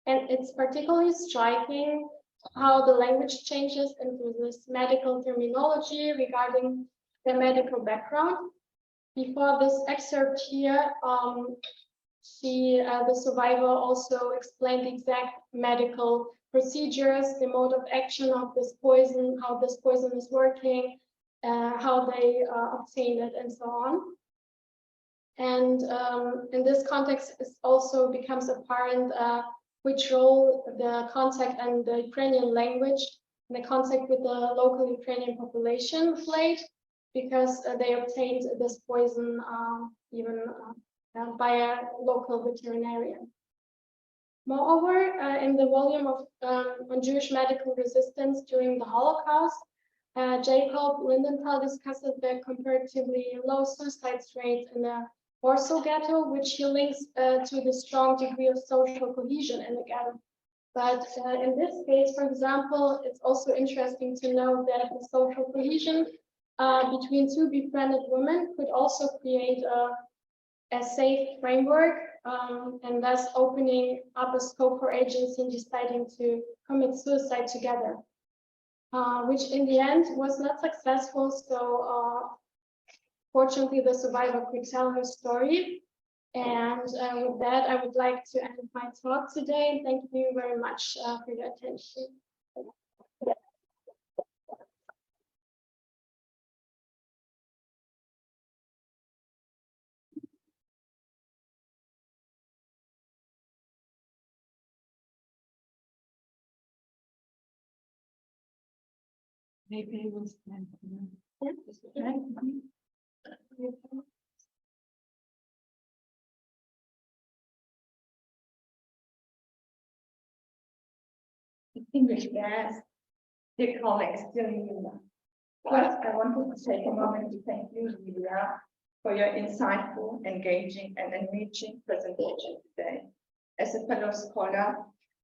And it's particularly striking how the language changes into this medical terminology regarding the medical background. Before this excerpt here, the survivor also explained the exact medical procedures, the mode of action of this poison, how this poison is working, how they obtained it, and so on. And in this context, it also becomes apparent which role the contact and the Ukrainian language and the contact with the local Ukrainian population played, because they obtained this poison even by a local veterinarian. Moreover, in the volume of on Jewish medical resistance during the Holocaust, Jacob Lindenthal discusses the comparatively low suicide rate in the Warsaw ghetto, which he links to the strong degree of social cohesion in the ghetto. But in this case, for example, it's also interesting to know that the social cohesion between two befriended women could also create a safe framework and thus opening up a scope for agency in deciding to commit suicide together, which in the end was not successful. So fortunately, the survivor could tell her story. And with that, I would like to end my talk today. Thank you very much for your attention.
Maybe we'll stand. English gas, dear colleagues, dear Lilia. First, I wanted to take a moment to thank you, Lilia, for your insightful, engaging, and enriching presentation today. As a fellow scholar,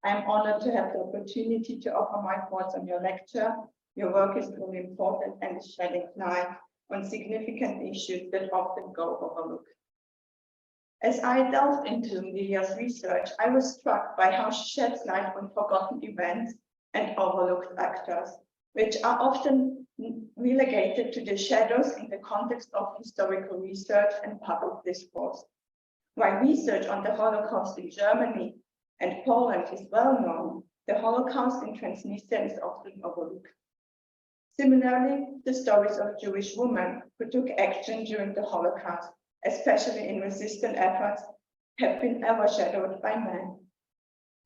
I am honored to have the opportunity to offer my thoughts on your lecture. Your work is truly important and is shedding light on significant issues that often go overlooked. As I delved into Lilia's research, I was struck by how she sheds light on forgotten events and overlooked actors, which are often relegated to the shadows in the context of historical research and public discourse. While research on the Holocaust in Germany and Poland is well known, the Holocaust in Transnistria is often overlooked. Similarly, the stories of Jewish women who took action during the Holocaust, especially in resistance efforts, have been overshadowed by men.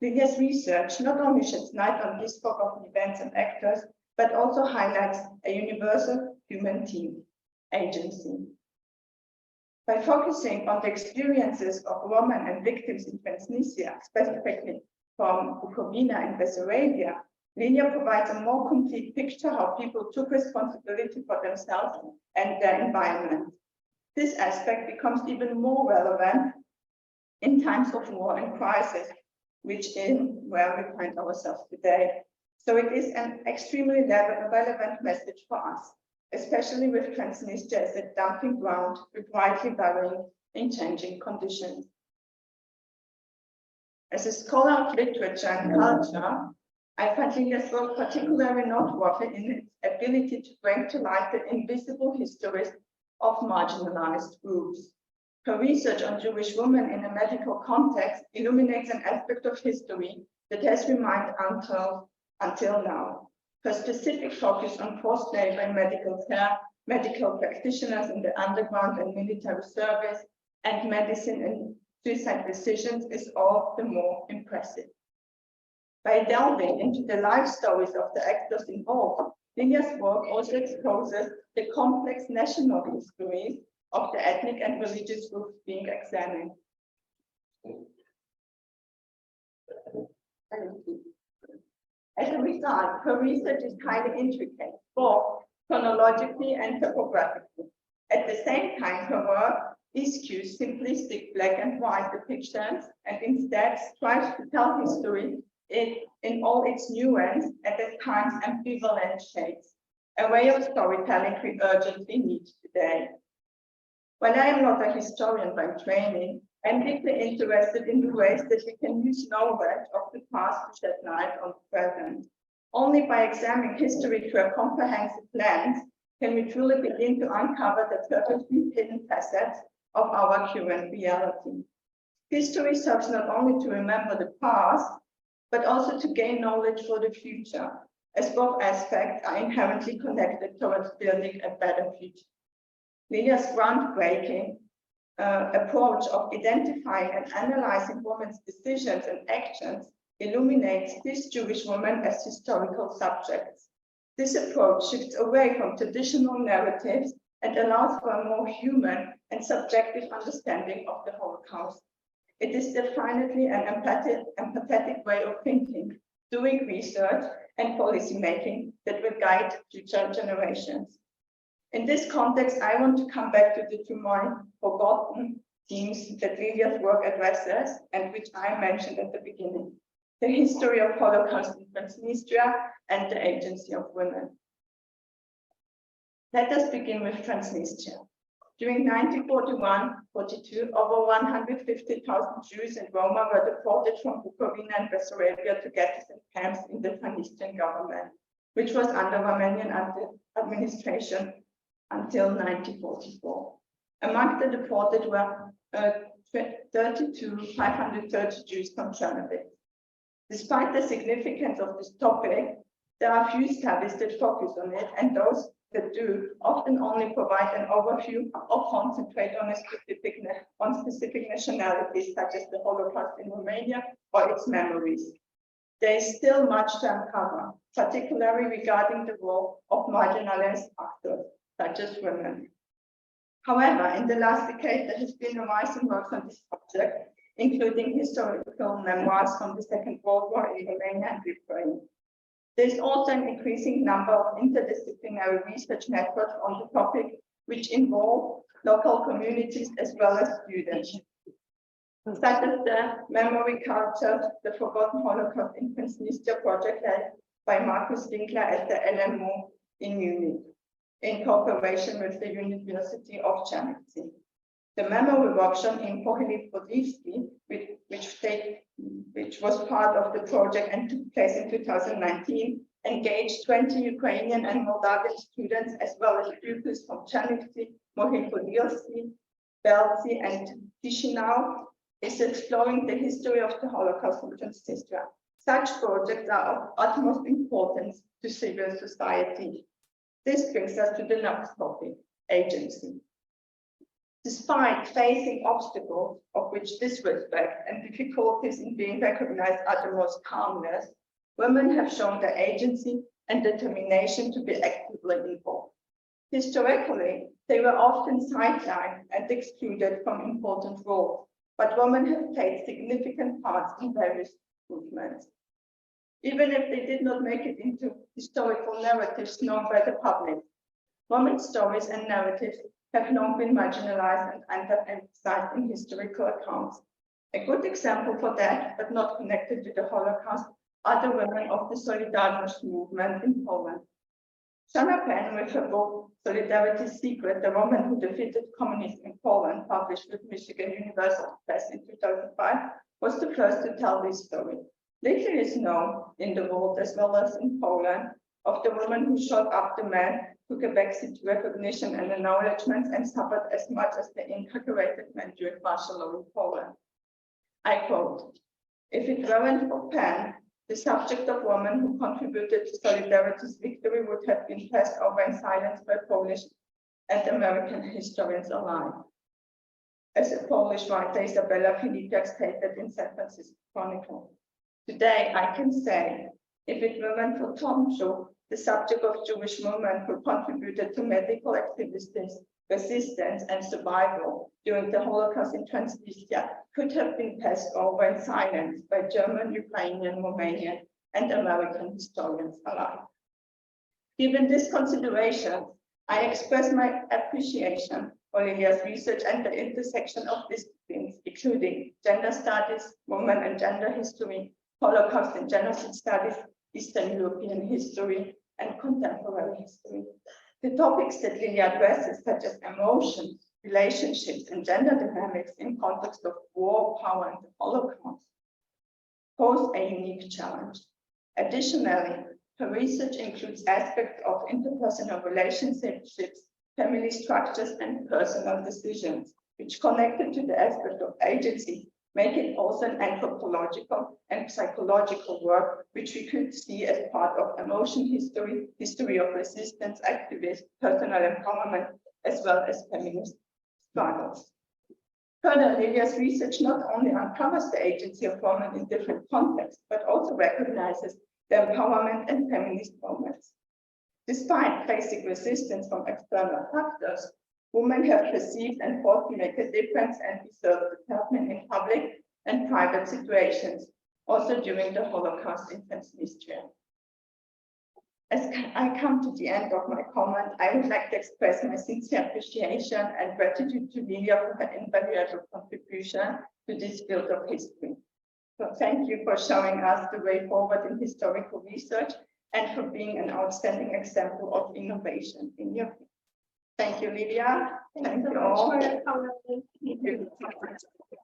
Lilia's research not only sheds light on these forgotten events and actors, but also highlights a universal human theme, agency. By focusing on the experiences of women and victims in Transnistria, specifically from Bukovina and Bessarabia, Lilia provides a more complete picture how people took responsibility for themselves and their environment. This aspect becomes even more relevant in times of war and crisis, which is where we find ourselves today. So it is an extremely relevant message for us, especially with Transnistria as a dumping ground with widely varying and changing conditions. As a scholar of literature and culture, I find Lilia's work particularly noteworthy in its ability to bring to light the invisible histories of marginalized groups. Her research on Jewish women in a medical context illuminates an aspect of history that has remained until now. Her specific focus on forced labor in medical care, medical practitioners in the underground and military service, and medicine and suicide decisions is all the more impressive. By delving into the life stories of the actors involved, Lilia's work also exposes the complex national histories of the ethnic and religious groups being examined. As a result, her research is highly intricate, both chronologically and topographically. At the same time, her work eschews simplistic black and white depictions and instead strives to tell history in all its nuance and at times ambivalent shades, a way of storytelling we urgently need today. While I am not a historian by training, I'm deeply interested in the ways that we can use knowledge of the past to shed light on the present. Only by examining history through a comprehensive lens can we truly begin to uncover the perfectly hidden facets of our current reality. History serves not only to remember the past, but also to gain knowledge for the future, as both aspects are inherently connected towards building a better future. Lilia's groundbreaking approach of identifying and analyzing women's decisions and actions illuminates these Jewish women as historical subjects. This approach shifts away from traditional narratives and allows for a more human and subjective understanding of the Holocaust. It is definitely an empathetic way of thinking, doing research and policy making that will guide future generations. In this context, I want to come back to the two more forgotten themes that Lilia's work addresses and which I mentioned at the beginning: the history of Holocaust in Transnistria and the agency of women. Let us begin with Transnistria. During 1941-42, over 150,000 Jews and Roma were deported from Bukovina and Bessarabia to ghettos and camps in the Transnistrian government, which was under Romanian administration until 1944. Among the deported were 530 Jews from Chernobyl. Despite the significance of this topic, there are few studies that focus on it, and those that do often only provide an overview or concentrate on specific nationalities, such as the Holocaust in Romania or its memories. There is still much to uncover, particularly regarding the role of marginalized actors, such as women. However, in the last decade, there has been a rise in works on this subject, including historical memoirs from the Second World War in Romania and Ukraine. There is also an increasing number of interdisciplinary research networks on the topic, which involve local communities as well as students, such as the Memory Culture, the Forgotten Holocaust in Transnistria project led by Markus Winkler at the LMU in Munich, in cooperation with the University of Chernivtsi. The memory workshop in Pohili-Podilsky, which was part of the project and took place in 2019, engaged 20 Ukrainian and Moldavian students, as well as pupils from Chernivtsi, Pohili-Podilsky, Belzi, and Chisinau, is exploring the history of the Holocaust in Transnistria. Such projects are of utmost importance to civil society. This brings us to the next topic, agency. Despite facing obstacles, of which disrespect and difficulties in being recognized are the most countless, women have shown their agency and determination to be actively involved. Historically, they were often sidelined and excluded from important roles, but women have played significant parts in various movements. Even if they did not make it into historical narratives known by the public, women's stories and narratives have long been marginalized and underemphasized in historical accounts. A good example for that, but not connected to the Holocaust, are the women of the Solidarność movement in Poland. Shana Penn, with her book Solidarity's Secret, The Woman Who Defeated Communism in Poland, published with Michigan University Press in 2005, was the first to tell this story. Little is known in the world, as well as in Poland, of the woman who shot up the man, took a backseat to recognition and acknowledgement, and suffered as much as the incarcerated men during martial law in Poland. I quote, "If it weren't for Pan, the subject of woman who contributed to Solidarity's victory would have been passed over in silence by Polish and American historians alike." As a Polish writer, Isabella Filipiak stated in San Francisco Chronicle, "Today I can say, if it weren't for Tomchuk, the subject of Jewish women who contributed to medical activities, resistance and survival during the Holocaust in Transnistria could have been passed over in silence by German, Ukrainian, Romanian and American historians alike." Given this consideration, I express my appreciation for Lilia's research and the intersection of disciplines, including gender studies, women and gender history, Holocaust and genocide studies, Eastern European history, and contemporary history. The topics that Lilia addresses, such as emotions, relationships, and gender dynamics in context of war, power, and the Holocaust, pose a unique challenge. Additionally, her research includes aspects of interpersonal relationships, family structures, and personal decisions, which, connected to the aspect of agency, make it also an anthropological and psychological work, which we could see as part of emotion history, history of resistance, activism, personal empowerment, as well as feminist struggles. Further, Lilia's research not only uncovers the agency of women in different contexts, but also recognizes the empowerment and feminist movements. Despite facing resistance from external factors, women have perceived and fought to make a difference and deserve development in public and private situations, also during the Holocaust in Transnistria. As I come to the end of my comment, I would like to express my sincere appreciation and gratitude to Lilia for her invaluable contribution to this field of history. So thank you for showing us the way forward in historical research and for being an outstanding example of innovation in your field. Thank you, Lilia.
Thank you so much for your comment.
Thank you.